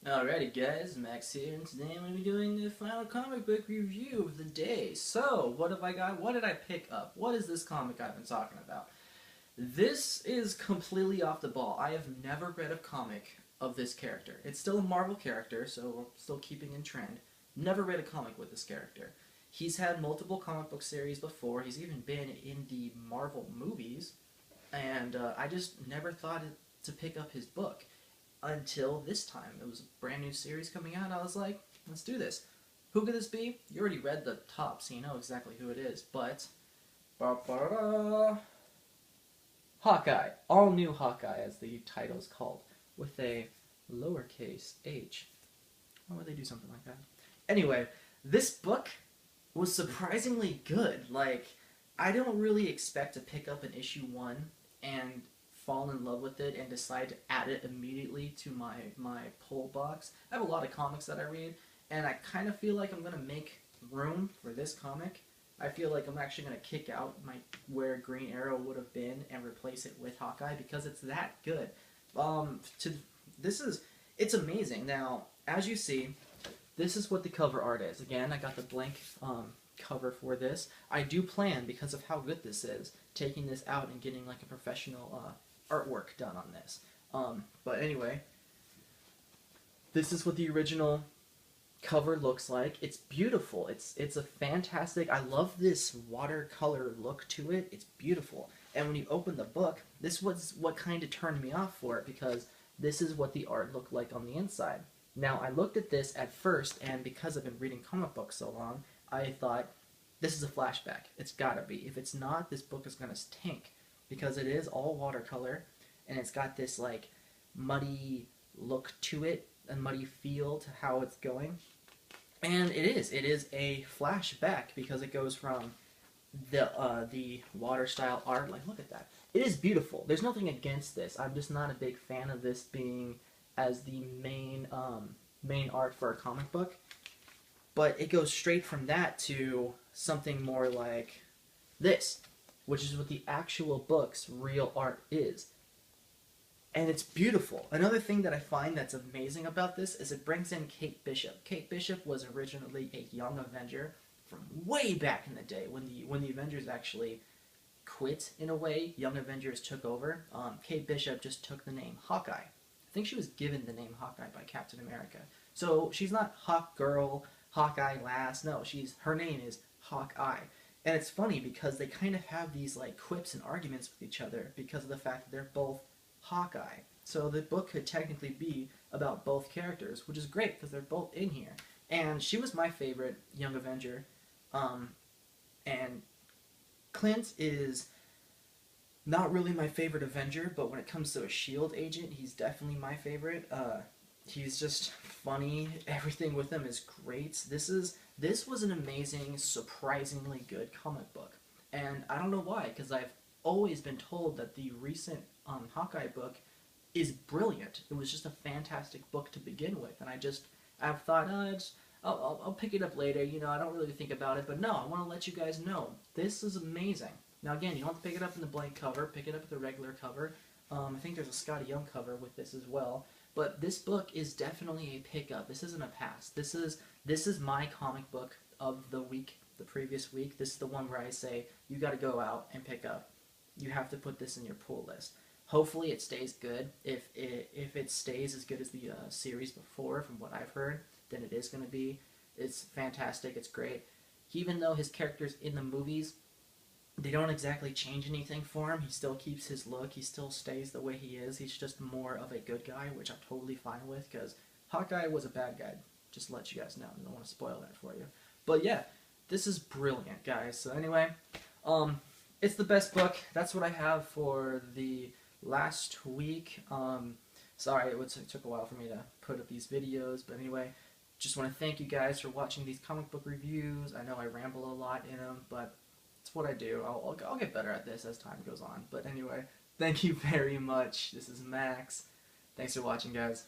Alrighty guys, Max here, and today I'm going to be doing the final comic book review of the day. So, what have I got? What did I pick up? What is this comic I've been talking about? This is completely off the ball. I have never read a comic of this character. It's still a Marvel character, so we're still keeping in trend. Never read a comic with this character. He's had multiple comic book series before. He's even been in the Marvel movies, and I just never thought to pick up his book until this time. It was a brand new series coming out. I was like, let's do this. Who could this be? You already read the top, so you know exactly who it is. But Hawkeye, all new Hawkeye, as the title is called, with a lowercase h. Why would they do something like that? Anyway, this book was surprisingly good. Like, I don't really expect to pick up an issue 1 and fall in love with it and decide to add it immediately to my pull box. I have a lot of comics that I read, and I kind of feel like I'm going to make room for this comic. I feel like I'm actually going to kick out where Green Arrow would have been and replace it with Hawkeye because it's that good. To this is it's amazing. Now, as you see, this is what the cover art is. Again, I got the blank cover for this. I do plan, because of how good this is, taking this out and getting like a professional artwork done on this. But anyway, this is what the original cover looks like. It's beautiful. It's a fantastic. I love this watercolor look to it. It's beautiful. And when you open the book, this was what kind of turned me off for it, because this is what the art looked like on the inside. Now, I looked at this at first, and because I've been reading comic books so long, I thought, this is a flashback. It's gotta be. If it's not, this book is gonna tank, because it is all watercolor, and it's got this, like, muddy look to it, a muddy feel to how it's going. And it is a flashback, because it goes from the water style art. Like, look at that. It is beautiful. There's nothing against this. I'm just not a big fan of this being as the main art for a comic book. But it goes straight from that to something more like this, which is what the actual book's real art is. And it's beautiful. Another thing that I find that's amazing about this is it brings in Kate Bishop. Kate Bishop was originally a Young Avenger from way back in the day when the Avengers actually quit in a way. Young Avengers took over. Kate Bishop just took the name Hawkeye. I think she was given the name Hawkeye by Captain America. So she's not Hawk Girl, Hawkeye Lass. No, her name is Hawkeye. And it's funny because they kind of have these like quips and arguments with each other because of the fact that they're both Hawkeye. So the book could technically be about both characters, which is great because they're both in here. And she was my favorite Young Avenger. And Clint is not really my favorite Avenger, but when it comes to a SHIELD agent, he's definitely my favorite. He's just funny. Everything with him is great. This was an amazing, surprisingly good comic book. And I don't know why, because I've always been told that the recent Hawkeye book is brilliant. It was just a fantastic book to begin with, and I've thought, I'll pick it up later. You know, I don't really think about it, but no, I want to let you guys know this is amazing. Now again, you don't have to pick it up in the blank cover. Pick it up with the regular cover. I think there's a Scotty Young cover with this as well. But this book is definitely a pickup. This isn't a pass. This is my comic book of the week, the previous week. This is the one where I say you got to go out and pick up. You have to put this in your pull list. Hopefully it stays good. If it stays as good as the series before, from what I've heard, then it is going to be. It's fantastic. It's great. Even though his characters in the movies, they don't exactly change anything for him. He still keeps his look. He still stays the way he is. He's just more of a good guy, which I'm totally fine with, because Hawkeye was a bad guy. Just to let you guys know. I don't want to spoil that for you. But yeah, this is brilliant, guys. So anyway, it's the best book. That's what I have for the last week. Sorry, it took a while for me to put up these videos, but anyway, just want to thank you guys for watching these comic book reviews. I know I ramble a lot in them, but it's what I do. I'll get better at this as time goes on. But anyway, thank you very much. This is Max. Thanks for watching, guys.